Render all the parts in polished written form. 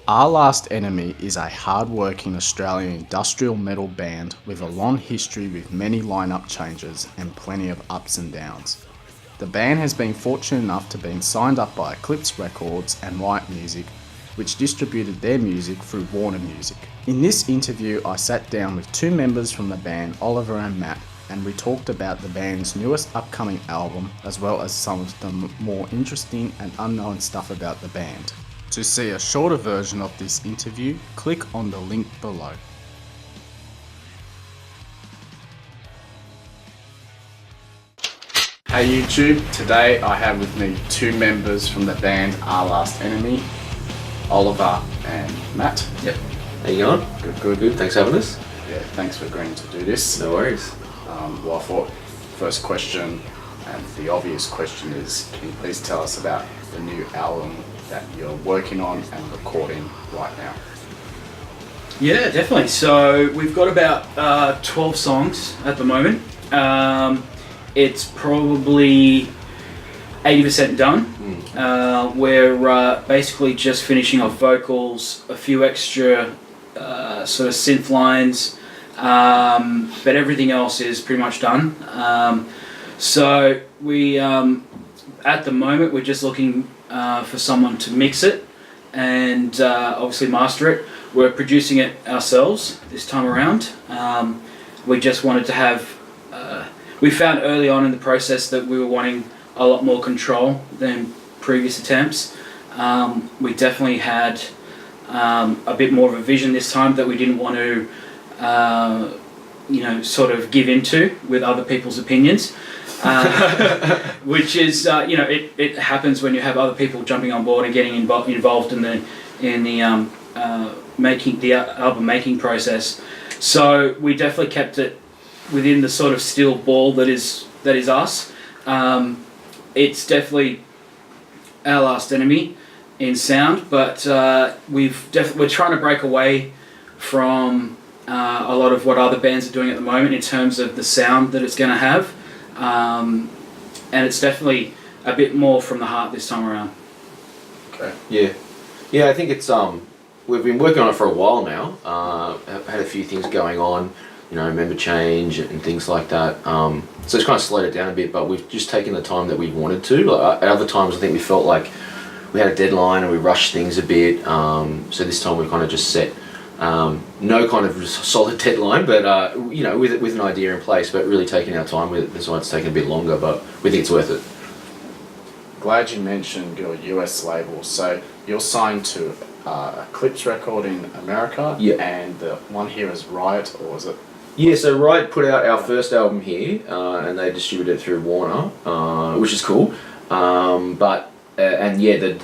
Our Last Enemy is a hard-working Australian industrial metal band with a long history with many lineup changes and plenty of ups and downs. The band has been fortunate enough to be signed up by Elicpse Records and Riot Music, which distributed their music through Warner Music. In this interview, I sat down with two members from the band, Oliver and Matt, and we talked about the band's newest upcoming album, as well as some of the more interesting and unknown stuff about the band. To see a shorter version of this interview, click on the link below. Hey YouTube, today I have with me two members from the band Our Last Enemy, Oliver and Matt. Yep. How you going? Good. Thanks for having us. Yeah, thanks for agreeing to do this. No worries. Well, I thought first question, and the obvious question is, can you please tell us about the new album that you're working on and recording right now? Yeah, definitely. So we've got about 12 songs at the moment. It's probably 80% done. We're basically just finishing off vocals, a few extra sort of synth lines, but everything else is pretty much done. So we, at the moment, we're just looking for someone to mix it and obviously master it. We're producing it ourselves this time around. We just wanted to have, we found early on in the process that we were wanting a lot more control than previous attempts. We definitely had a bit more of a vision this time that we didn't want to sort of give into with other people's opinions, which is, it happens when you have other people jumping on board and getting involved in the making the album making process. So we definitely kept it within the sort of steel ball that is us. It's definitely Our Last Enemy in sound, but we're trying to break away from a lot of what other bands are doing at the moment in terms of the sound that it's going to have, and it's definitely a bit more from the heart this time around. Okay. Yeah. I think it's we've been working on it for a while now. Have had a few things going on, member change and things like that. So it's kind of slowed it down a bit, but we've just taken the time that we wanted to. Like, at other times, I think we felt like we had a deadline and we rushed things a bit. So this time we kind of just set no kind of solid deadline, but with an idea in place, but really taking our time with it. That's why it's taken a bit longer, but we think it's worth it. Glad you mentioned your US label. So you're signed to Elicpse Record in America, yeah. And the one here is Riot, or is it? Yeah, so Riot put out our first album here, and they distributed it through Warner, which is cool. The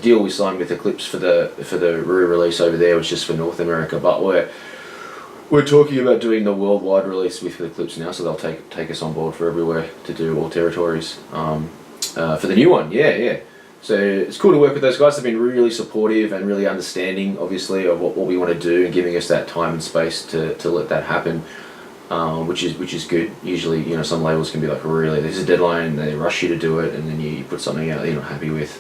deal we signed with Elicpse for the re-release over there was just for North America, but we're talking about doing the worldwide release with Elicpse now, so they'll take us on board for everywhere to do all territories for the new one. Yeah. So it's cool to work with those guys. They've been really supportive and really understanding, obviously, of what we want to do and giving us that time and space to let that happen. Which is good. Usually, some labels can be like, really, there's a deadline, and they rush you to do it, and then you put something out that you're not happy with.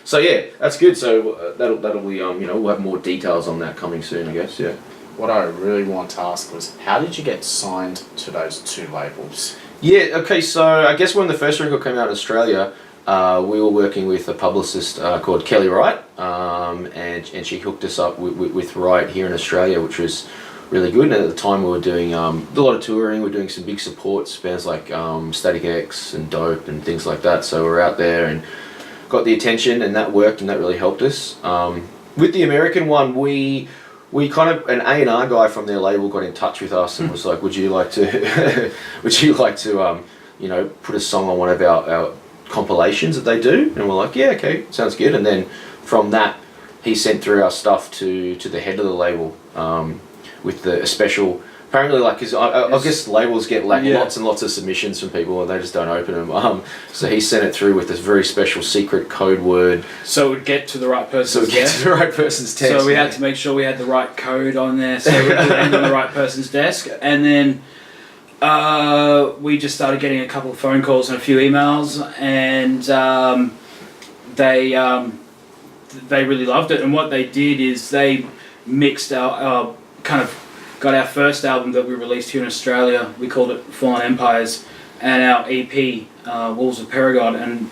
So yeah, that's good. So that'll be we'll have more details on that coming soon, I guess. Yeah. What I really want to ask was, how did you get signed to those two labels? Yeah. Okay. So I guess when the first record came out in Australia, we were working with a publicist called Kelly Wright, and she hooked us up with Riot here in Australia, which was really good. And at the time we were doing a lot of touring. We were doing some big supports, bands like Static X and Dope and things like that. So we're out there and got the attention, and that worked, and that really helped us. With the American one, we kind of, an A&R guy from their label got in touch with us and was like, would you like to put a song on one of our compilations that they do? And we're like, yeah, okay, sounds good. And then from that, he sent through our stuff to the head of the label, with a special, apparently, like, because I guess labels get lots and lots of submissions from people and they just don't open them. So he sent it through with this very special secret code word. So it would get to the right person's desk. Desk. So we had to make sure we had the right code on there, so we could land on the right person's desk. And then we just started getting a couple of phone calls and a few emails, and they they really loved it. And what they did is they mixed our kind of got our first album that we released here in Australia. We called it Fallen Empires, and our EP Wolves of Perigord, and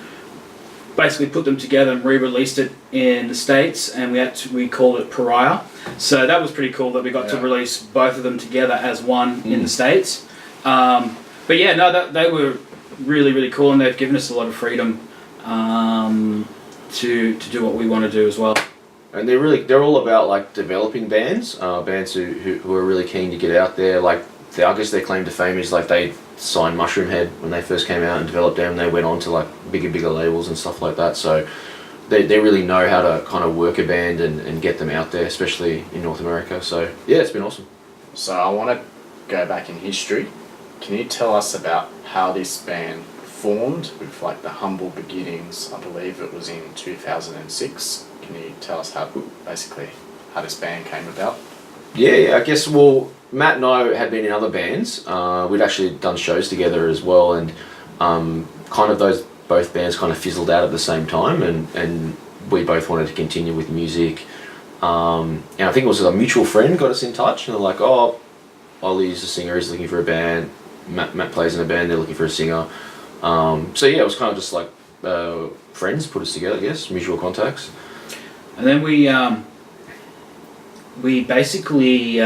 basically put them together and re-released it in the States, and we called it Pariah. So that was pretty cool that we got to release both of them together as one in the States. But yeah, no, they were really, really cool, and they've given us a lot of freedom to do what we want to do as well. And they're all about like developing bands, bands who are really keen to get out there. Like I guess their claim to fame is like they signed Mushroom Head when they first came out and developed them. They went on to like bigger labels and stuff like that. So they really know how to kind of work a band and get them out there, especially in North America. So yeah, it's been awesome. So I want to go back in history. Can you tell us about how this band formed with like the humble beginnings? I believe it was in 2006. Can you tell us how this band came about? Yeah, I guess, well, Matt and I had been in other bands. We'd actually done shows together as well, and kind of both bands kind of fizzled out at the same time, and we both wanted to continue with music. And I think it was a mutual friend got us in touch, and they're like, oh, Ollie's a singer, he's looking for a band. Matt plays in a band, they're looking for a singer. So yeah, it was kind of just like friends put us together, I guess, mutual contacts. And then we basically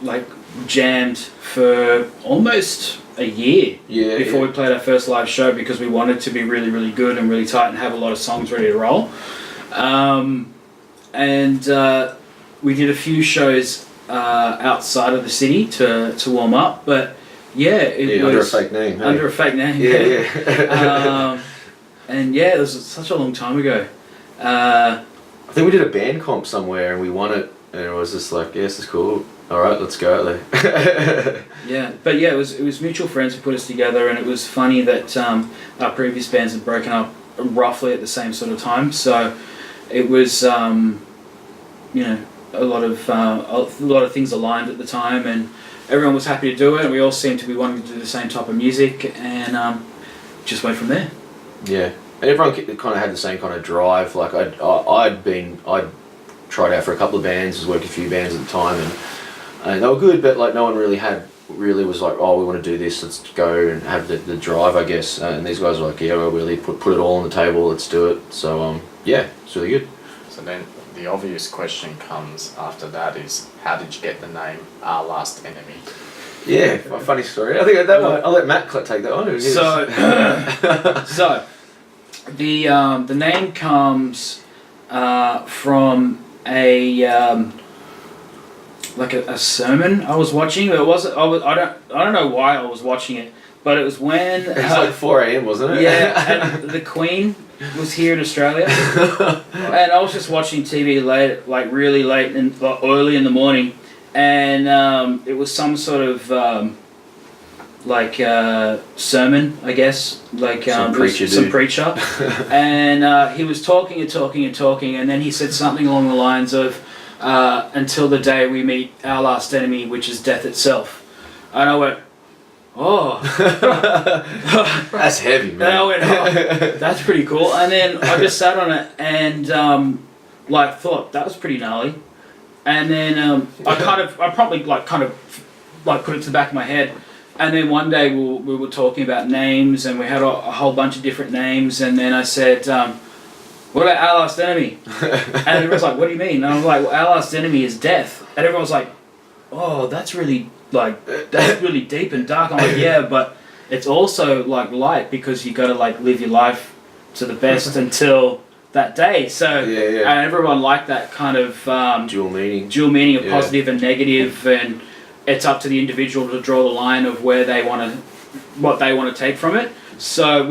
like jammed for almost a year before we played our first live show, because we wanted to be really, really good and really tight and have a lot of songs ready to roll. And we did a few shows outside of the city to warm up, but it was under a fake name. Under a fake name. Yeah. And yeah, it was such a long time ago. I think we did a band comp somewhere and we won it, and it was just like, yes, it's cool. All right, let's go out there. It was mutual friends who put us together, and it was funny that our previous bands had broken up roughly at the same sort of time. So it was a lot of things aligned at the time, and everyone was happy to do it, and we all seemed to be wanting to do the same type of music, and just went from there. Yeah. And everyone kind of had the same kind of drive. Like I'd tried out for a couple of bands, was working a few bands at the time, and they were good, but like no one really was like, oh, we want to do this, let's go and have the drive, I guess. And these guys were like, yeah, we'll really put it all on the table, let's do it. So it's really good. So then the obvious question comes after that is, how did you get the name Our Last Enemy? Yeah, a funny story. I think that one, I'll let Matt take that one. So the name comes from a sermon I was watching. It wasn't. I don't know why I was watching it, but it was when it was like 4 a.m, wasn't it? Yeah, and the Queen was here in Australia, and I was just watching TV late, like really late and early in the morning, and it was some sort of sermon, I guess, like some preacher, and he was talking, and then he said something along the lines of, until the day we meet our last enemy, which is death itself. And I went, oh. That's heavy, man. And I went, oh, that's pretty cool. And then I just sat on it and thought that was pretty gnarly. And then I probably put it to the back of my head. And then one day we were talking about names, and we had a whole bunch of different names, and then I said, what about our last enemy? And everyone's like, what do you mean? And I was like, well, our last enemy is death. And everyone was like, oh, that's really deep and dark. I'm like, yeah, but it's also like light, because you got to like live your life to the best until that day. So and everyone liked that kind of dual meaning of positive and negative, and it's up to the individual to draw the line of what they want to take from it. So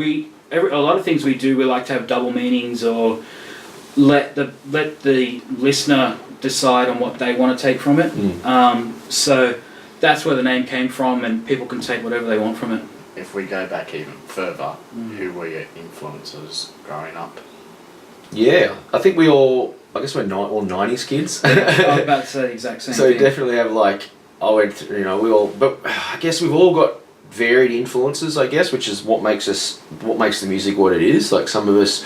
a lot of things we do, we like to have double meanings, or let the listener decide on what they want to take from it. So that's where the name came from, and people can take whatever they want from it. If we go back even further, who were your influences growing up? Yeah, I think we're all 90s kids. I was about to say the exact same thing. So we definitely have but I guess we've all got varied influences, I guess, which is what makes the music what it is. Like some of us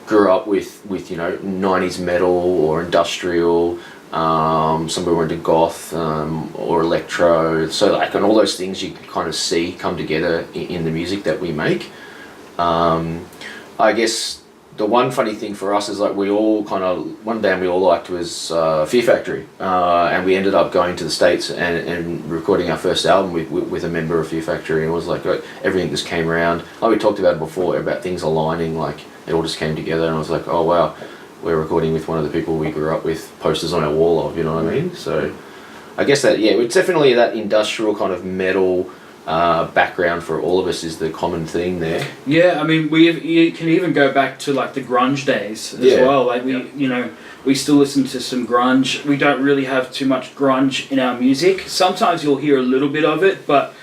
grew up with 90s metal or industrial. Some people were into goth or electro. So like, and all those things you can kind of see come together in the music that we make. I guess the one funny thing for us is like one band we all liked was Fear Factory, and we ended up going to the States and recording our first album with a member of Fear Factory, and it was like everything just came around. Like we talked about before about things aligning, like it all just came together, and I was like, oh wow, we're recording with one of the people we grew up with, posters on our wall of, you know what I mean? So I guess that, yeah, it's definitely that industrial kind of metal background for all of us is the common theme there. Yeah, I mean, you can even go back to like the grunge days as well. Like we still listen to some grunge. We don't really have too much grunge in our music. Sometimes you'll hear a little bit of it, but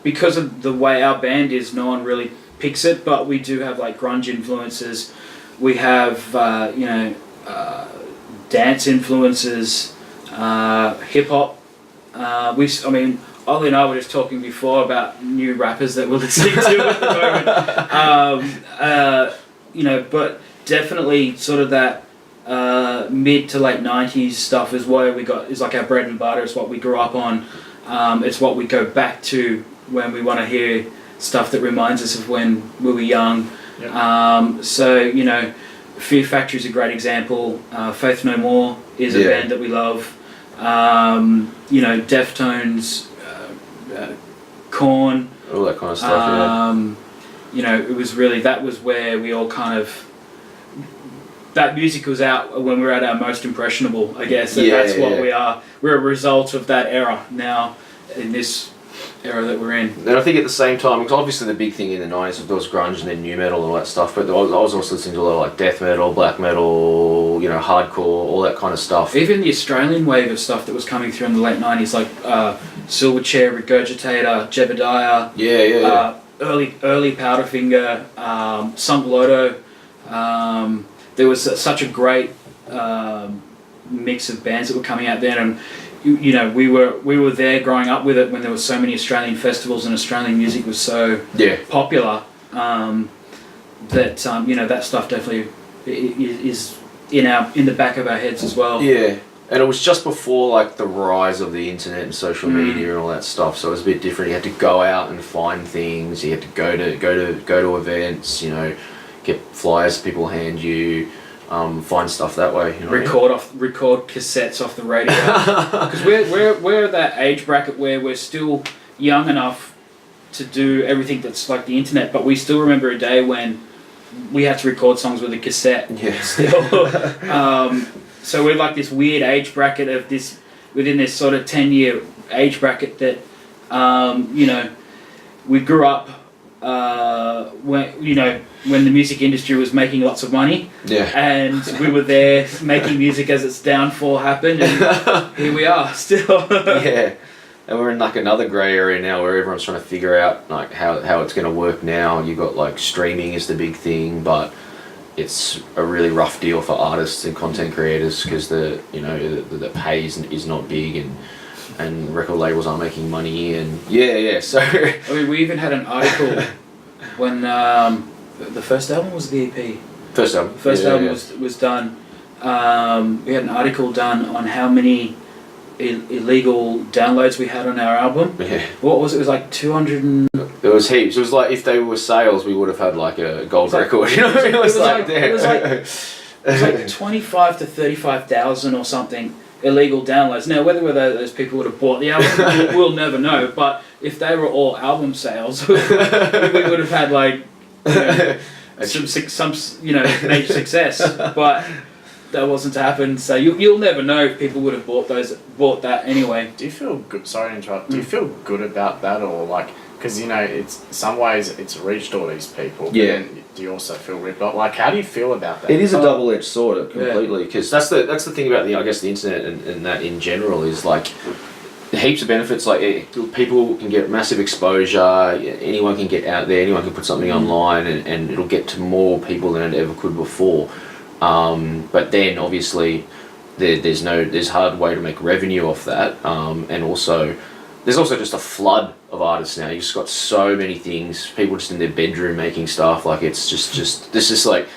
because of the way our band is, no one really picks it. But we do have like grunge influences. We have dance influences, hip hop. Ollie and I were just talking before about new rappers that we're listening to at the moment. But definitely sort of that mid to late 90s stuff is like our bread and butter. It's what we grew up on. It's what we go back to when we want to hear stuff that reminds us of when we were young. Yep. Fear Factory is a great example. Faith No More is a band that we love. Deftones, Korn, all that kind of stuff. It was really, that was where we all kind of, that music was out when we were at our most impressionable, I guess. And that's what we are. We're a result of that era now in this era that we're in. And I think at the same time, because obviously the big thing in the 90s was grunge and then new metal and all that stuff, but I was also listening to a lot of like death metal, black metal, hardcore, all that kind of stuff. Even the Australian wave of stuff that was coming through in the late 90s, like Silverchair, Regurgitator, Jebediah, early Powderfinger, Sunk Loto. There was such a great mix of bands that were coming out then, and we were there growing up with it when there were so many Australian festivals and Australian music was so popular that that stuff definitely is in the back of our heads as well. Yeah, and it was just before like the rise of the internet and social media and all that stuff, so it was a bit different. You had to go out and find things. You had to go to events. Get flyers people hand you. Find stuff that way. Record cassettes off the radio. Because we're at that age bracket where we're still young enough to do everything that's like the internet, but we still remember a day when we had to record songs with a cassette. Yeah. Still. So we're like this weird age bracket of this, within this sort of 10-year age bracket that, we grew up when the music industry was making lots of money, and we were there making music as its downfall happened, and here we are still. And we're in like another grey area now where everyone's trying to figure out like how it's going to work now. You got like streaming is the big thing, but it's a really rough deal for artists and content creators because the pay is not big, and record labels aren't making money, and so we even had an article when the first album was the EP. First album was done. We had an article done on how many illegal downloads we had on our album. What was it? It was like 200 and... There was heaps. It was like if they were sales, we would have had like a gold record. It was like 25 to 35,000 or something illegal downloads. Now, whether those people would have bought the album, we'll never know. But if they were all album sales, we would have had like some major success. But that wasn't to happen. So you'll never know if people would have bought that anyway. Do you feel good? Sorry to interrupt. Do you feel good about that, or like? Because it's some ways it's reached all these people. But then do you also feel ripped off? Like, how do you feel about that? It is a double-edged sword, completely. Because that's the thing about the internet and that in general is like heaps of benefits. Like people can get massive exposure. Anyone can get out there. Anyone can put something online, and it'll get to more people than it ever could before. But then obviously there's hard way to make revenue off that, and also there's also just a flood of artists now. You've just got so many things. People just in their bedroom making stuff. Like it's just this is like,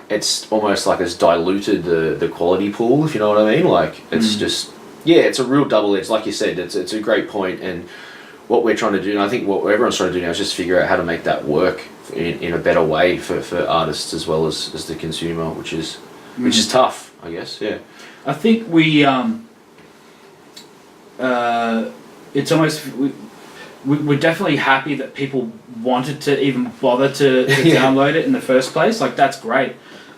it's almost like it's diluted the quality pool, if you know what I mean. Like it's just, yeah, it's a real double edged. Like you said, it's a great point. And what we're trying to do, and I think what everyone's trying to do now is just figure out how to make that work in a better way for artists as well as the consumer, which is tough, I guess. Yeah. I think it's almost we're definitely happy that people wanted to even bother to download it in the first place. Like that's great.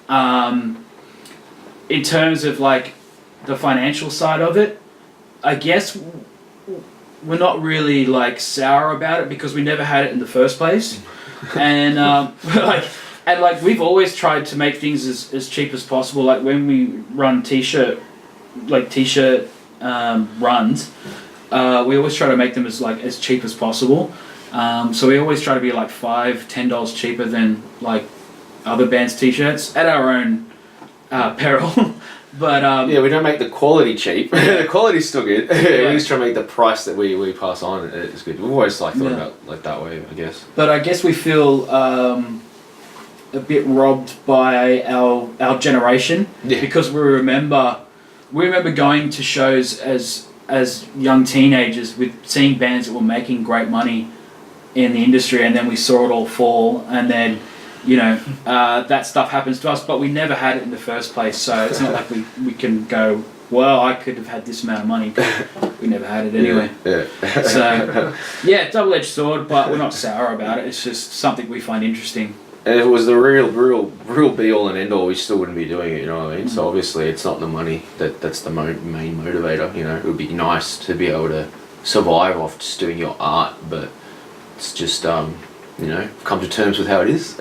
In terms of like the financial side of it, I guess we're not really like sour about it because we never had it in the first place, and like we've always tried to make things as cheap as possible. Like when we run t-shirt runs, we always try to make them as cheap as possible. So we always try to be like $5-10 cheaper than like other bands' t-shirts at our own peril. But yeah, we don't make the quality cheap. The quality's still good. Yeah. We just try to make the price that we pass on is good. We've always thought about like that way, I guess. But I guess we feel a bit robbed by our generation because we remember going to shows as young teenagers with seeing bands that were making great money in the industry, and then we saw it all fall, and then that stuff happens to us, but we never had it in the first place, so it's not like we can go, well, I could have had this amount of money, but we never had it anyway. Yeah. So yeah, double-edged sword, but we're not sour about it. It's just something we find interesting. And if it was the real be all and end all, we still wouldn't be doing it, you know what I mean? So obviously it's not the money that's the main motivator, you know. It would be nice to be able to survive off just doing your art, but it's just, come to terms with how it is.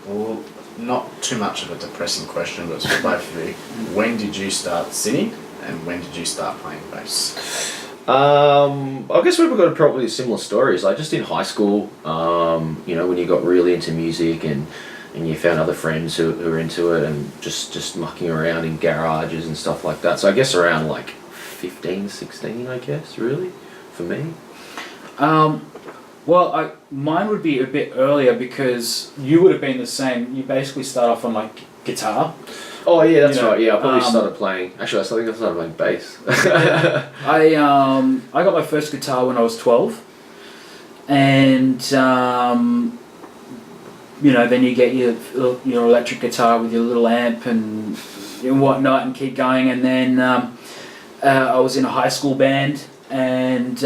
Well, not too much of a depressing question, but it's for both of you. When did you start singing and when did you start playing bass? I guess we've got probably similar stories. Like just in high school, when you got really into music and you found other friends who were into it and just mucking around in garages and stuff like that. So I guess around like 15, 16, I guess, really, for me. Well, mine would be a bit earlier because you would have been the same. You basically start off on like guitar. Oh yeah, that's right. Yeah, I probably started playing. Actually, I think I started playing bass. I got my first guitar when I was 12, and then you get your electric guitar with your little amp and whatnot, and keep going. And then I was in a high school band, and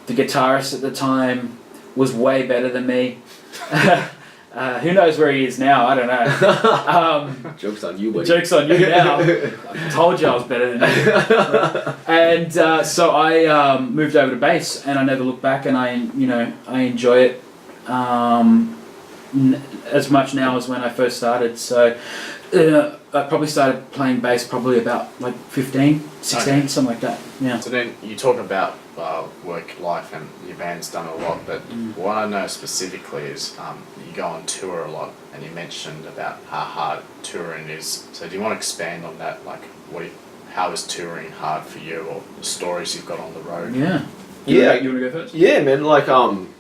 the guitarist at the time was way better than me. Who knows where he is now? I don't know. Joke's on you, buddy. Joke's on you now. I told you I was better than you. And so I moved over to bass, and I never looked back, and I enjoy it as much now as when I first started. So I probably started playing bass probably about like 15, 16, something like that. Yeah. So then you talk about work life and your band's done a lot, but what I know specifically is you go on tour a lot, and you mentioned about how hard touring is. So do you want to expand on that? Like, how is touring hard for you, or the stories you've got on the road? Yeah. Yeah. You want to go first? Yeah, man. Like,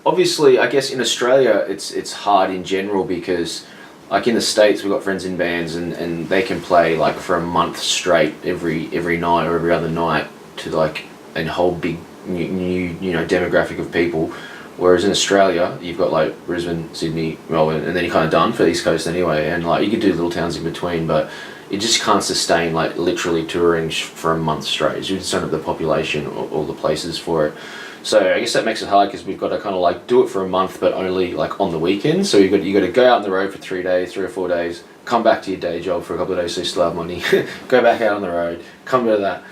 obviously, I guess in Australia, it's hard in general because, like in the States, we've got friends in bands, and they can play like for a month straight every night or every other night to like a whole big new demographic of people. Whereas in Australia, you've got like Brisbane, Sydney, Melbourne, and then you're kind of done for the East Coast anyway. And like you could do little towns in between, but you just can't sustain like literally touring for a month straight. You just don't have the population or all the places for it. So I guess that makes it hard because we've got to kind of like do it for a month, but only like on the weekends. So you got to go out on the road for 3 or 4 days, come back to your day job for a couple of days so you still have money, go back out on the road, come to that.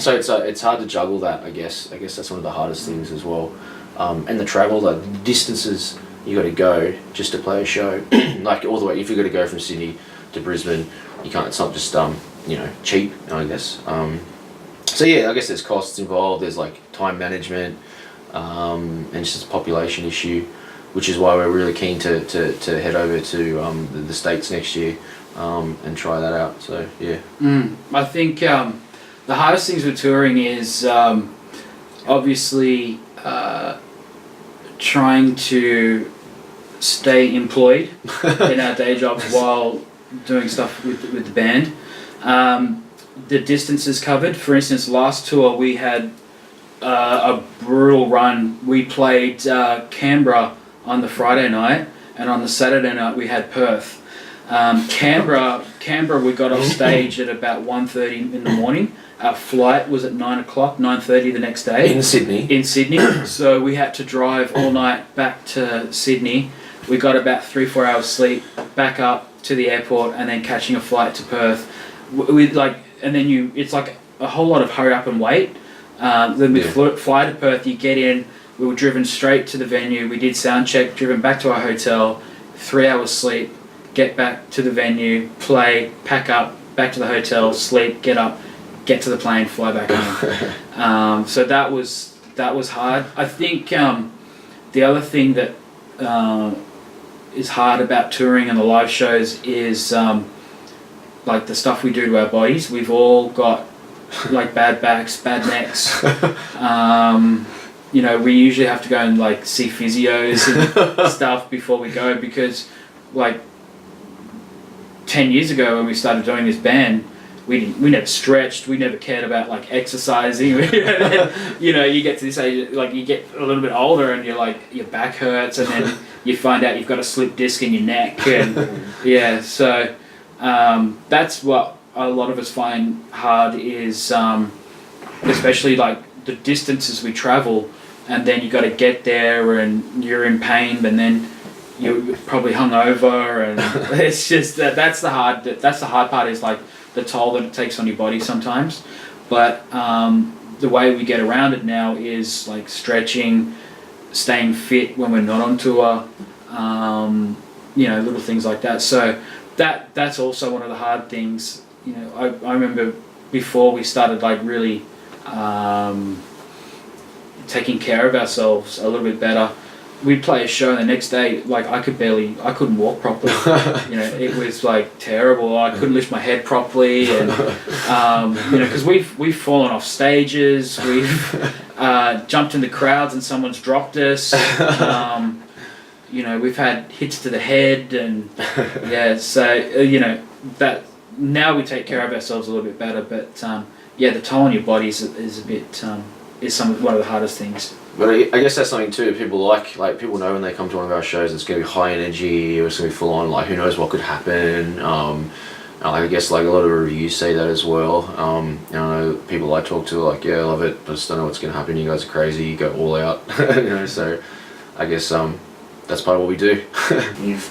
So it's hard to juggle that, I guess. That's one of the hardest things as well. And the travel, the distances you got to go just to play a show, like all the way. If you got to go from Sydney to Brisbane, you can't. It's not just cheap, I guess. So yeah, I guess there's costs involved. There's like time management, and it's just a population issue, which is why we're really keen to head over to the States next year and try that out. So yeah. I think the hardest things with touring is obviously trying to stay employed in our day jobs while doing stuff with the band. The distances covered. For instance, last tour we had a brutal run. We played Canberra on the Friday night, and on the Saturday night we had Perth. Canberra, we got off stage at about 1:30 in the morning. Our flight was at 9:30 the next day. In Sydney? In Sydney. So we had to drive all night back to Sydney. We got about 3-4 hours sleep, back up to the airport, and then catching a flight to Perth. It's like a whole lot of hurry up and wait. Then we fly to Perth, you get in, we were driven straight to the venue, we did sound check, driven back to our hotel, 3 hours sleep, get back to the venue, play, pack up, back to the hotel, sleep, get up, get to the plane, fly back home. So that was hard. I think the other thing that is hard about touring and the live shows is like the stuff we do to our bodies. We've all got like bad backs, bad necks. We usually have to go and like see physios and stuff before we go, because like 10 years ago when we started doing this band, we never stretched, we never cared about like exercising. You get to this age, like you get a little bit older and you're like, your back hurts, and then you find out you've got a slip disc in your neck, and so that's what a lot of us find hard is, especially like the distances we travel, and then you got to get there and you're in pain, and then you're probably hungover, and it's just that's the hard part, is like the toll that it takes on your body sometimes. But the way we get around it now is like stretching, staying fit when we're not on tour, little things like that. So that's also one of the hard things. I remember before we started like really taking care of ourselves a little bit better, we'd play a show and the next day, like I couldn't walk properly. It was like terrible. I couldn't lift my head properly, and because we've fallen off stages, we've jumped in the crowds and someone's dropped us. We've had hits to the head, and that now we take care of ourselves a little bit better. But the toll on your body is a bit one of the hardest things. But I guess that's something too. People like people know when they come to one of our shows, it's going to be high energy, or it's going to be full on. Like, who knows what could happen. I guess like a lot of reviews say that as well. People I talk to are like, yeah, I love it, but I just don't know what's going to happen. You guys are crazy. You go all out. So I guess that's part of what we do. You've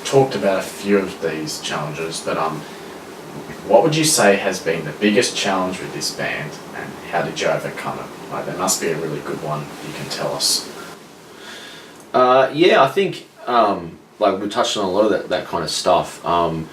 talked about a few of these challenges, but what would you say has been the biggest challenge with this band, and how did you overcome it? Like, there must be a really good one you can tell us. I think like we touched on a lot of that kind of stuff, and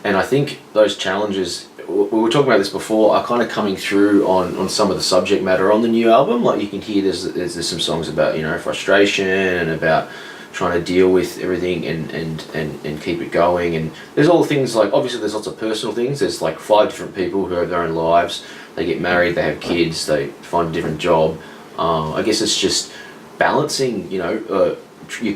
I think those challenges, we were talking about this before, are kind of coming through on some of the subject matter on the new album. Like, you can hear there's some songs about frustration and about trying to deal with everything and keep it going, and there's all things like, obviously there's lots of personal things. There's like 5 different people who have their own lives. They get married, they have kids, they find a different job. I guess it's just balancing your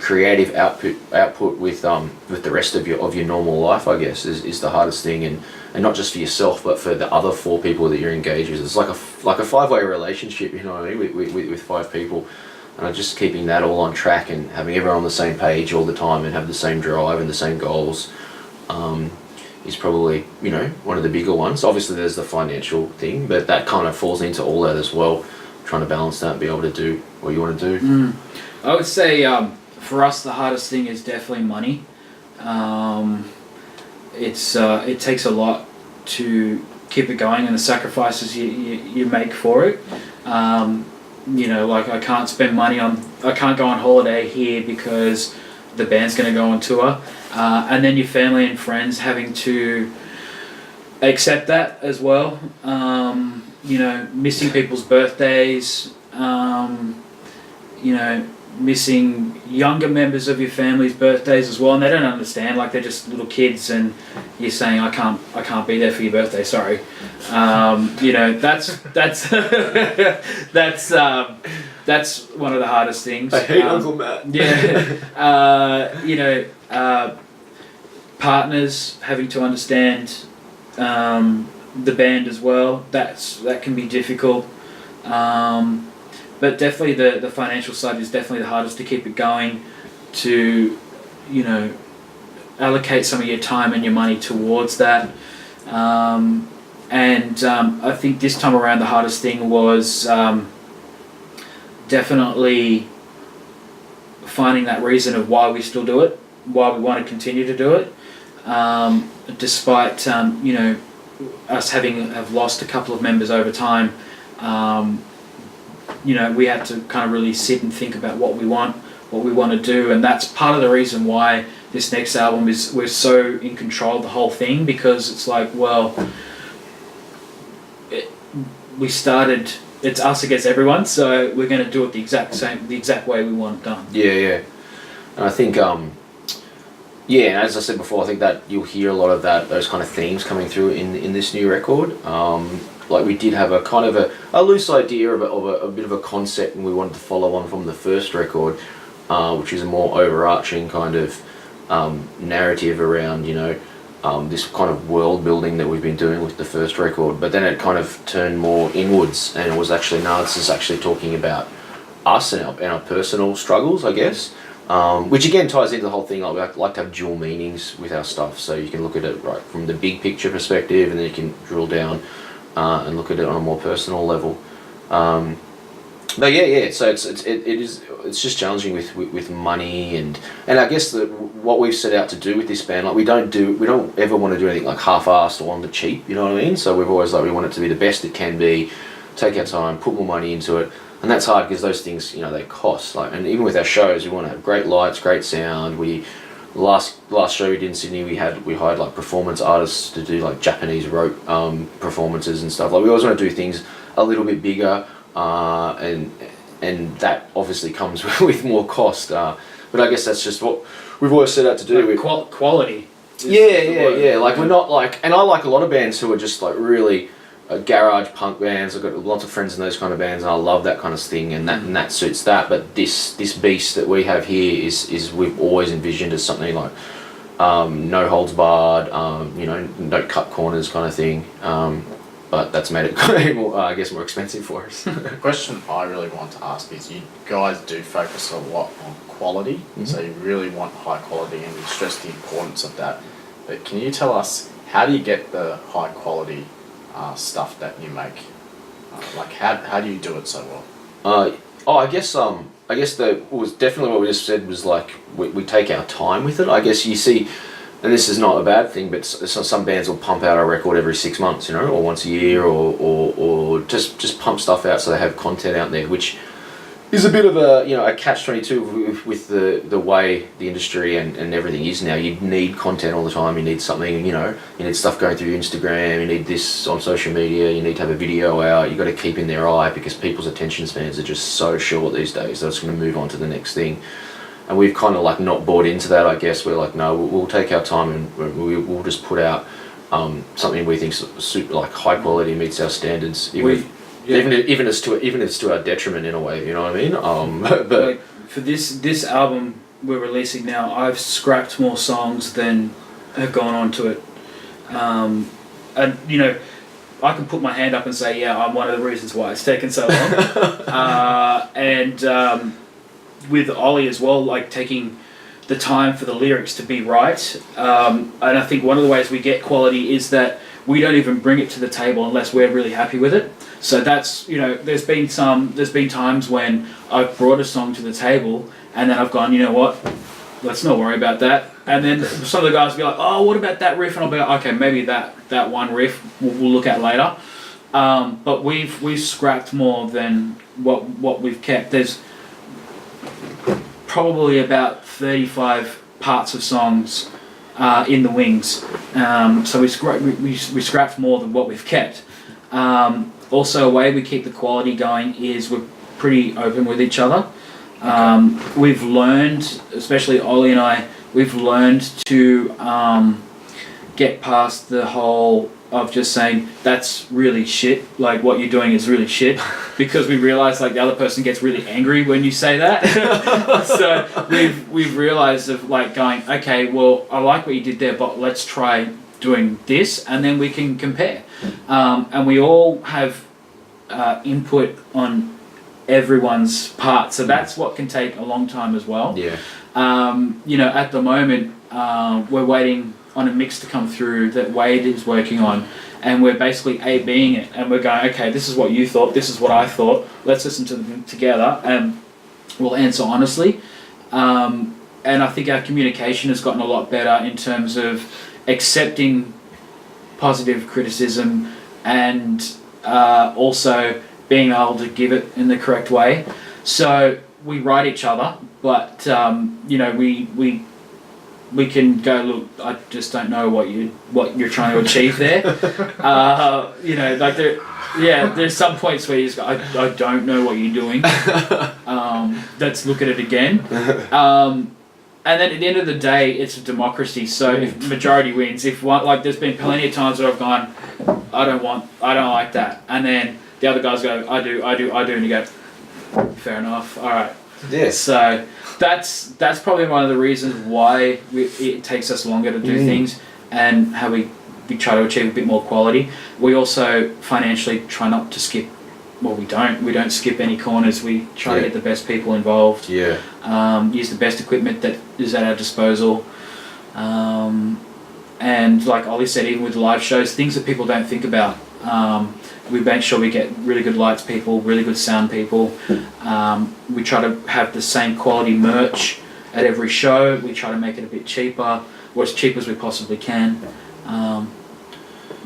creative output with the rest of your normal life, I guess, is the hardest thing, and not just for yourself but for the other 4 people that you're engaged with. It's like a 5-way relationship, you know what I mean, with 5 people. And just keeping that all on track and having everyone on the same page all the time and have the same drive and the same goals is probably, one of the bigger ones. Obviously there's the financial thing, but that kind of falls into all that as well, trying to balance that and be able to do what you want to do. I would say for us the hardest thing is definitely money. It takes a lot to keep it going, and the sacrifices you make for it. Like I can't spend money I can't go on holiday here because the band's going to go on tour, and then your family and friends having to accept that as well. Missing people's birthdays, missing younger members of your family's birthdays as well, and they don't understand. Like, they're just little kids, and you're saying, I can't be there for your birthday. Sorry. You know, that's that's one of the hardest things. I hate Uncle Matt. Yeah. You know, partners having to understand the band as well. That can be difficult. But definitely the financial side is definitely the hardest to keep it going, to, you know, allocate some of your time and your money towards that. I think this time around the hardest thing was definitely finding that reason of why we still do it, why we want to continue to do it, despite you know, us have lost a couple of members over time. You know, we had to kind of really sit and think about what we want to do, and that's part of the reason why this next album we're so in control of the whole thing, because it's like, well, we started, it's us against everyone, so we're going to do it the exact way we want it done. Yeah. And I think, yeah, as I said before, I think that you'll hear a lot of those kind of themes coming through in this new record. Like, we did have a kind of a loose idea of a bit of a concept, and we wanted to follow on from the first record, which is a more overarching kind of narrative around, you know, this kind of world building that we've been doing with the first record. But then it kind of turned more inwards, and it was actually, no, this is actually talking about us and our personal struggles, I guess. Which again ties into the whole thing. Like, we like to have dual meanings with our stuff, so you can look at it right from the big picture perspective, and then you can drill down and look at it on a more personal level. But yeah. So it's just challenging with money and I guess what we've set out to do with this band. Like, we don't ever want to do anything like half-assed or on the cheap. You know what I mean? So we've always we want it to be the best it can be. Take our time, put more money into it. And that's hard because those things, you know, they cost. Like, and even with our shows, we want to have great lights, great sound. Last show we did in Sydney, we hired like performance artists to do like Japanese rope performances and stuff. Like, we always want to do things a little bit bigger, and that obviously comes with more cost. But I guess that's just what we've always set out to do. Like quality. Yeah. Like, we're not like, and I like a lot of bands who are just like really garage punk bands. I've got lots of friends in those kind of bands, and I love that kind of thing, and that suits that. But this beast that we have here is we've always envisioned as something like no holds barred, you know, no cut corners kind of thing. But that's made it more, I guess, more expensive for us. The question I really want to ask is, you guys do focus a lot on quality, so you really want high quality, and you stress the importance of that. But can you tell us, how do you get the high quality stuff that you make? Like, how do you do it so well? I guess it was definitely what we just said, was like we take our time with it. I guess you see, and this is not a bad thing, but some bands will pump out a record every 6 months, you know, or once a year, or just pump stuff out so they have content out there, which is a bit of a, you know, a catch-22 with the way the industry and everything is now. You need content all the time. You need something, you know, you need stuff going through Instagram, you need this on social media, you need to have a video out. You got to keep in their eye, because people's attention spans are just so short these days. They're just going to move on to the next thing. And we've kind of like not bought into that, I guess. We're like, no, we'll take our time, and we'll just put out something we think super, like, high quality, meets our standards. Even if it's to our detriment in a way, you know what I mean? But like, for this album we're releasing now, I've scrapped more songs than have gone onto it. And you know, I can put my hand up and say, yeah, I'm one of the reasons why it's taken so long. And with Ollie as well, like, taking the time for the lyrics to be right. And I think one of the ways we get quality is that we don't even bring it to the table unless we're really happy with it. So that's, you know, there's been times when I've brought a song to the table and then I've gone, you know what, let's not worry about that. And then some of the guys will be like, oh, what about that riff? And I'll be like, okay, maybe that one riff we'll look at later. But we've scrapped more than what we've kept. There's probably about 35 parts of songs in the wings. So we scrapped more than what we've kept. Also, a way we keep the quality going is we're pretty open with each other. We've learned, especially Ollie and I, we've learned to get past the whole of just saying that's really shit, like what you're doing is really shit, because we realize like the other person gets really angry when you say that. So we've realized of like going, okay, well, I like what you did there, but let's try doing this, and then we can compare. And we all have input on everyone's part, so that's what can take a long time as well. Yeah. At the moment, we're waiting on a mix to come through that Wade is working on, and we're basically A-Bing it, and we're going, okay, this is what you thought, this is what I thought, let's listen to them together, and we'll answer honestly. And I think our communication has gotten a lot better in terms of accepting positive criticism and also being able to give it in the correct way. So we write each other, but we can go, look, I just don't know what you're trying to achieve there. There's some points where you just go, I don't know what you're doing. Let's look at it again. And then at the end of the day, it's a democracy. So if majority wins, if one, like there's been plenty of times where I've gone, I don't like that, and then the other guys go, I do, and you go, fair enough, all right. Yeah. So that's probably one of the reasons why it takes us longer to do things, and how we try to achieve a bit more quality. We also financially try not to skip. Well, we don't skip any corners. We try to get the best people involved. Yeah. Use the best equipment that is at our disposal. And like Ollie said, even with live shows, things that people don't think about. We make sure we get really good lights people, really good sound people. We try to have the same quality merch at every show. We try to make it a bit cheaper, or as cheap as we possibly can.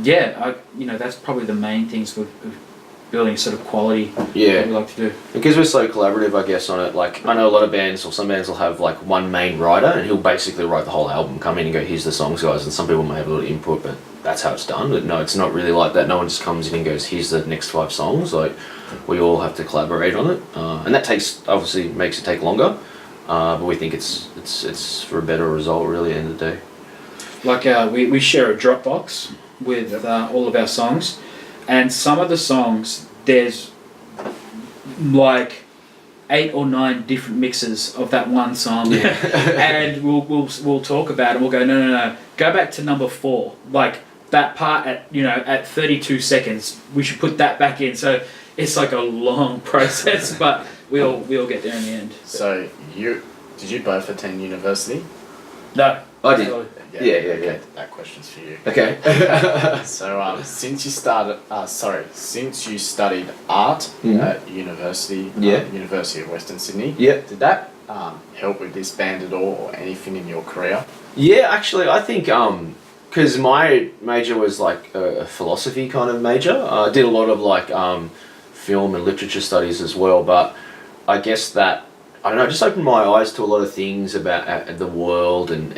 That's probably the main things with building sort of quality that we like to do. Because we're so collaborative, I guess, on it. Like, I know a lot of bands, or some bands will have like one main writer, and he'll basically write the whole album, come in and go, here's the songs, guys. And some people may have a little input, but that's how it's done. But no, it's not really like that. No one just comes in and goes, here's the next 5 songs. Like, we all have to collaborate on it, and that obviously makes it take longer. But we think it's for a better result, really, at the end of the day. Like we share a Dropbox with all of our songs, and some of the songs there's like 8 or 9 different mixes of that one song, and we'll talk about it. We'll go no, go back to number 4, like that part at 32 seconds. We should put that back in. So it's like a long process, but we all get there in the end. So did you both attend university? No, I did. Yeah. That question's for you. Okay. So since you studied art at university, University of Western Sydney, did that help with this band at all, or anything in your career? Yeah, actually, I think because my major was like a philosophy kind of major. I did a lot of like film and literature studies as well, but I guess that, I don't know, it just opened my eyes to a lot of things about the world and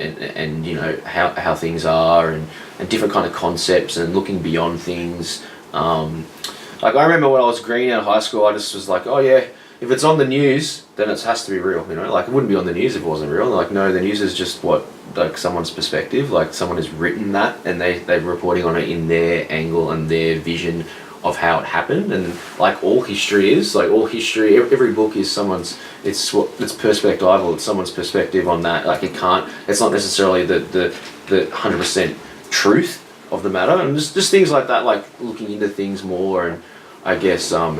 how things are and different kind of concepts and looking beyond things. Like I remember when I was green out of high school, I just was like, oh yeah, if it's on the news, then it has to be real. Like it wouldn't be on the news if it wasn't real. Like no, the news is just like someone's perspective. Like someone has written that and they're reporting on it in their angle and their vision of how it happened. And like all history is, like all history, every book is someone's, it's perspectival, it's someone's perspective on that. Like it's not necessarily the 100% truth of the matter. And just things like that, like looking into things more. And I guess I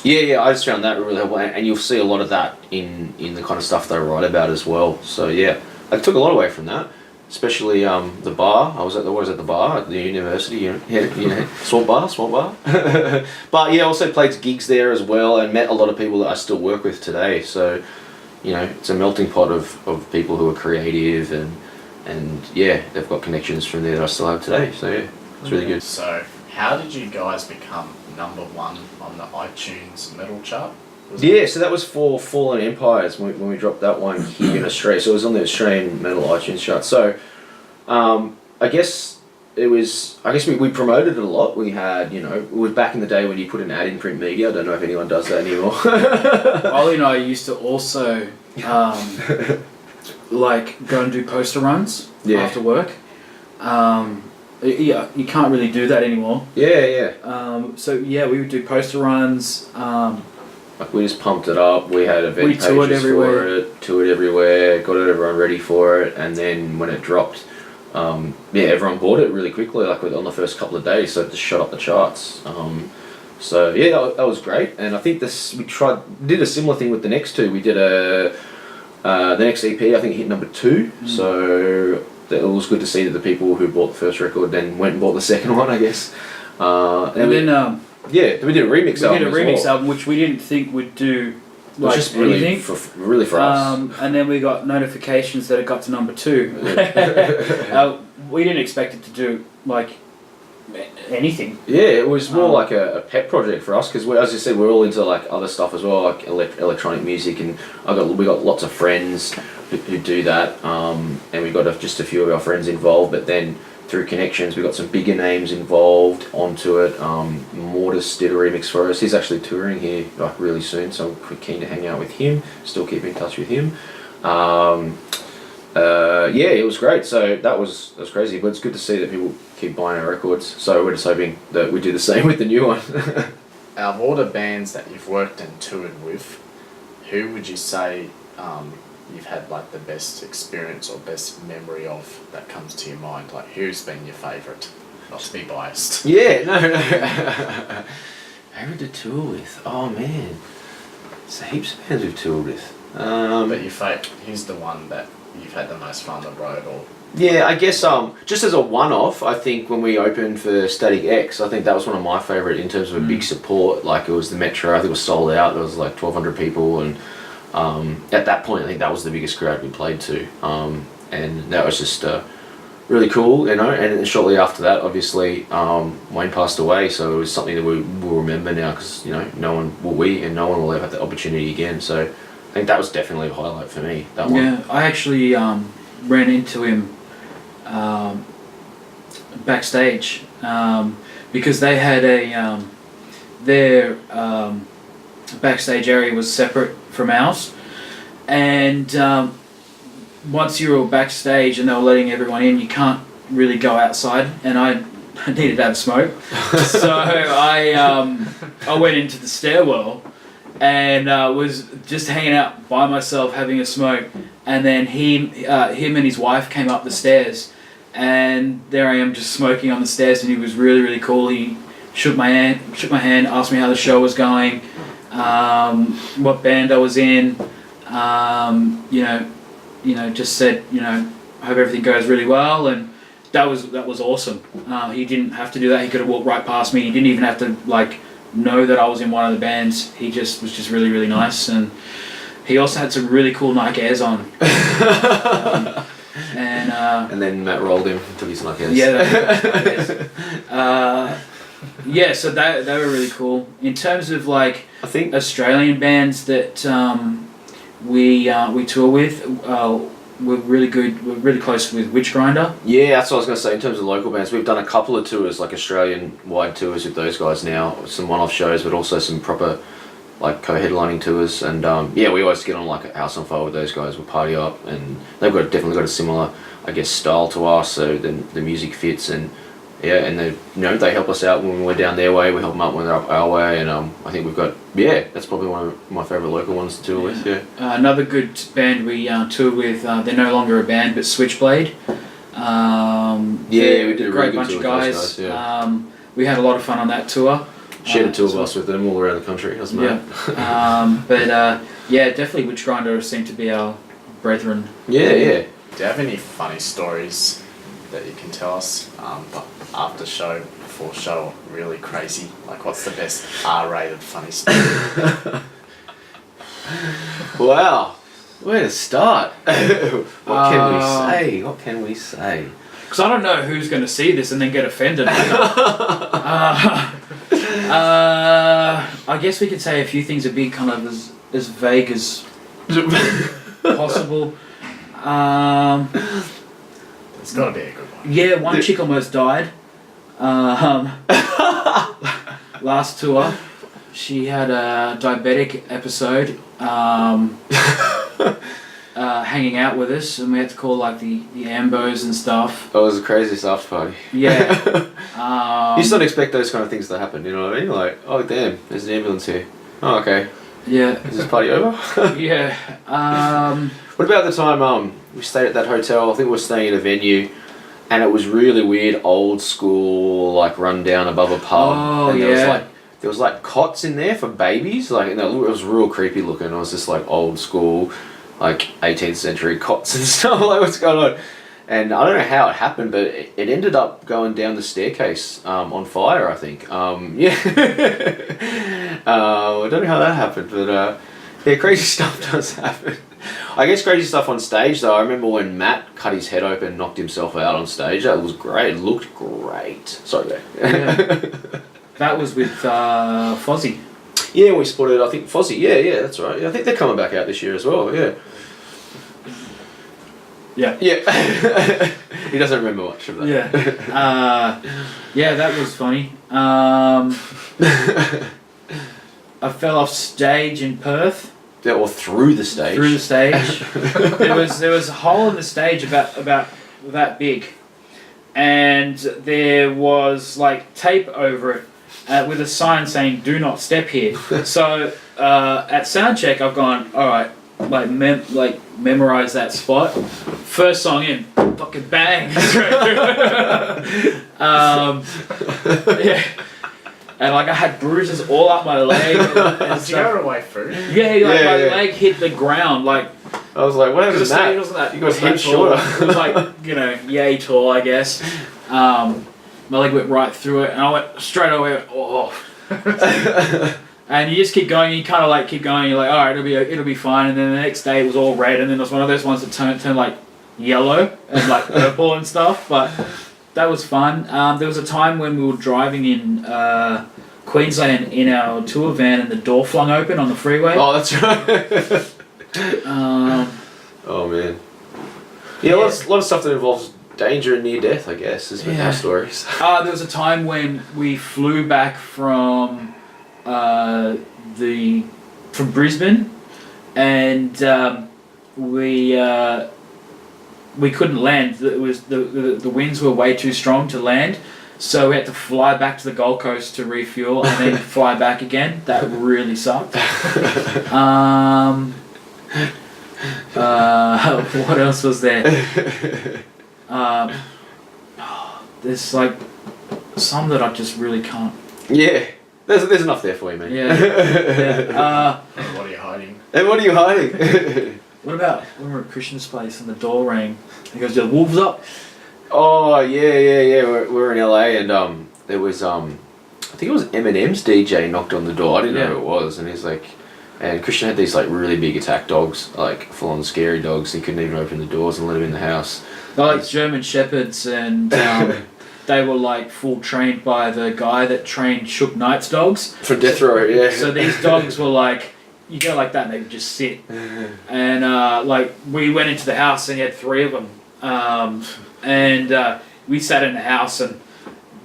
just found that really helpful, and you'll see a lot of that in the kind of stuff they write about as well. So yeah, I took a lot away from that, especially the bar. I was at the bar at the university, swamp bar. But yeah, also played gigs there as well, and met a lot of people that I still work with today. So it's a melting pot of people who are creative, and they've got connections from there that I still have today. So yeah, it's really good. So how did you guys become number 1 on the iTunes metal chart? So that was for Fallen Empires when we dropped that one here in Australia. So it was on the Australian metal iTunes chart. So I guess it was, I guess we promoted it a lot. We had, it was back in the day when you put an ad in print media. I don't know if anyone does that anymore. Ollie and I used to also like go and do poster runs after work. Yeah, you can't really do that anymore. So yeah, we would do poster runs. Like we just pumped it up. We had event we toured pages everywhere. for it, toured everywhere, got everyone ready for it, and then when it dropped, everyone bought it really quickly. Like on the first couple of days, so it just shot up the charts. So yeah, that was great. And I think did a similar thing with the next two. We did the next EP. I think it hit number 2. So it was good to see that the people who bought the first record then went and bought the second one, I guess. We did a remix album. We did a remix album, which we didn't think would do like just anything. Really for us. And then we got notifications that it got to number 2. We didn't expect it to do like anything. Yeah, it was more like a pet project for us because, as you said, we're all into like other stuff as well, like electronic music, and we got lots of friends who do that, and we got just a few of our friends involved, but then through connections we got some bigger names involved onto it. Mortis did a remix for us. He's actually touring here like really soon, so we're keen to hang out with him, still keep in touch with him. It was great. So that was crazy, but it's good to see that people keep buying our records. So we're just hoping that we do the same with the new one. Out of all the bands that you've worked and toured with, who would you say you've had like the best experience or best memory of that comes to your mind? Like who's been your favourite? Not to be biased. Yeah, no. Who to tour with? Oh man, there's heaps of bands we've toured with. But who's the one that you've had the most fun on the road? Or yeah, I guess just as a one-off, I think when we opened for Static X, I think that was one of my favourite in terms of a big support. Like it was the Metro, I think it was sold out. There was like 1,200 people, and at that point, I think that was the biggest crowd we played to, and that was just really cool, And then shortly after that, obviously, Wayne passed away, so it was something that we will remember now because no one will ever have the opportunity again. So I think that was definitely a highlight for me. That one. Yeah, I actually ran into him backstage because they had their backstage area was separate from ours, and once you were backstage and they were letting everyone in, you can't really go outside, and I needed to have smoke, so I went into the stairwell and was just hanging out by myself having a smoke, and then him and his wife came up the stairs, and there I am just smoking on the stairs, and he was really, really cool. He shook my hand, asked me how the show was going, what band I was in, just said, I hope everything goes really well, and that was awesome. He didn't have to do that. He could have walked right past me. He didn't even have to know that I was in one of the bands. He just was just really, really nice, and he also had some really cool Nike Airs on. And then Matt rolled him until his Nike Airs. Yeah, so they were really cool. In terms of I think Australian bands that we tour with, we're really good. We're really close with Witch Grinder. Yeah, that's what I was going to say. In terms of local bands, we've done a couple of tours, like Australian-wide tours with those guys now. Some one-off shows, but also some proper co-headlining tours. And we always get on a house on fire with those guys. We'll party up, and they've definitely got a similar, I guess, style to us. So the music fits, and they help us out when we're down their way. We help them up when they're up our way, and I think we've got that's probably one of my favourite local ones to tour with. Yeah. Another good band we toured with. They're no longer a band, but Switchblade. We did a great really bunch good of tour with guys. those guys. We had a lot of fun on that tour. Shared a tour bus with them all around the country. Doesn't matter. Definitely Witch Grinder seem to be our brethren. Yeah. Do you have any funny stories that you can tell us after show, before show, really crazy? What's the best R-rated funny story? Wow, where to start? What can we say? Because I don't know who's going to see this and then get offended. I guess we could say a few things are big, kind of as vague as possible. It's got to be a good one. Yeah, one chick almost died. Last tour, she had a diabetic episode. Hanging out with us, and we had to call like the ambos and stuff. Oh, it was a crazy after party. Yeah. You just don't expect those kind of things to happen, you know what I mean? Like, oh damn, there's an ambulance here. Oh, okay. Yeah. Is this party over? Yeah. What about the time we stayed at that hotel? I think we were staying at a venue, and it was really weird, old school, like run down above a pub. Oh, and yeah. There was like cots in there for babies. Like, it was real creepy looking. It was just like old school, like 18th century cots and stuff. Like, what's going on? And I don't know how it happened, but it ended up going down the staircase on fire, I think. Yeah. I don't know how that happened, but yeah, crazy stuff does happen. I guess crazy stuff on stage, though. I remember when Matt cut his head open and knocked himself out on stage. That was great. It looked great. Sorry, there. Yeah. That was with Fozzy. Yeah, we spotted, I think, Fozzy. Yeah, that's right. Yeah, I think they're coming back out this year as well, yeah. Yeah. Yeah. He doesn't remember much of that. Yeah. Yeah, that was funny. I fell off stage in Perth. Yeah, or through the stage. Through the stage. there was a hole in the stage about that big, and there was like tape over it with a sign saying "Do not step here." So at soundcheck, I've gone, all right, memorize that spot. First song in, fucking bang. Yeah. And like I had bruises all up my leg. And Did you go away through? Yeah, my leg hit the ground. Like I was like, what happened to the stage that? wasn't that. You got head tall. shorter. It was like yay tall, I guess. My leg went right through it, and I went straight away. Oh. And you just keep going. You kind of like keep going. You're like, all right, it'll be fine. And then the next day it was all red, and then it was one of those ones that turned like yellow and like purple and stuff. But that was fun. There was a time when we were driving in Queensland in our tour van, and the door flung open on the freeway. Oh, that's right. Oh man. Yeah, a lot of stuff that involves danger and near death, I guess, is our stories. There was a time when we flew back from Brisbane, and we couldn't land. It was the winds were way too strong to land, so we had to fly back to the Gold Coast to refuel and then fly back again. That really sucked. What else was there? There's like some that I just really can't. Yeah, there's enough there for you, man. Yeah. And what are you hiding? And what are you hiding? What about when we were at Christian's place and the door rang? He goes, "The wolves up." Oh yeah. We're in LA, and there was I think it was Eminem's DJ knocked on the door. I didn't know who it was, and he's like, and Christian had these like really big attack dogs, like full on scary dogs. He couldn't even open the doors and let him in the house. They're like German shepherds, and they were like full trained by the guy that trained Shook Knight's dogs. From Death Row, yeah. So these dogs were like, you go like that and they would just sit. And like we went into the house and he had 3 of them. And we sat in the house, and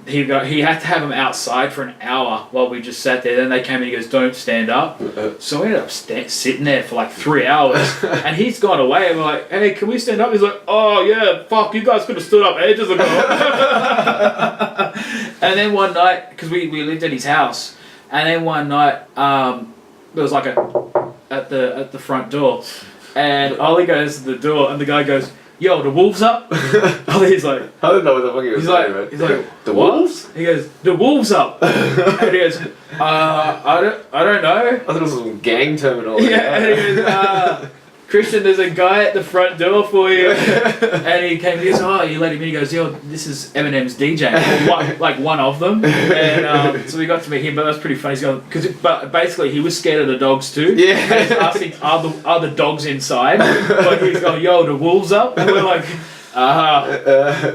he had to have them outside for an hour while we just sat there. Then they came and he goes, "Don't stand up." So we ended up sitting there for like 3 hours, and he's gone away. And we're like, "Hey, can we stand up?" He's like, "Oh yeah, fuck, you guys could have stood up ages ago." And then one night, because we lived at his house, and then one night there was like at the front door, and Ollie goes to the door, and the guy goes, "Yo, the wolves up?" Ollie's like, I don't know what the fuck he was saying, man. He's like, the "What?" wolves? He goes, "The wolves up." And he goes, I don't know. I thought it was some gang terminology. Yeah, and he goes, "Christian, there's a guy at the front door for you." And he came, he goes, "Oh, you let him in." He goes, "Yo, this is Eminem's DJ." One of them. And so we got to meet him, but that was pretty funny. He's going, but basically he was scared of the dogs too. Yeah. And he's asking, are the dogs inside? But he's going, "Yo, the wolves up?" And we're like,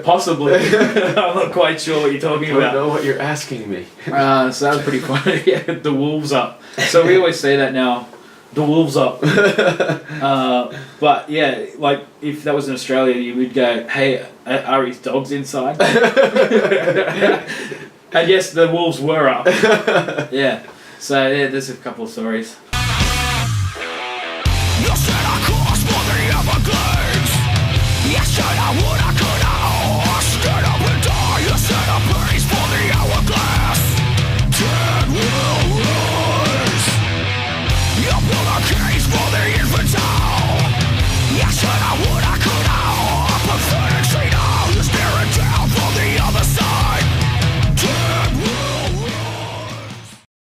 possibly. I'm not quite sure what you're talking I don't about. know what you're asking me. So that was pretty funny. Yeah, the wolves up. So we always say that now. the wolves up. But yeah, like if that was in Australia, you would go, hey, are his dogs inside? And yes, the wolves were up. Yeah. So yeah, there's a couple of stories.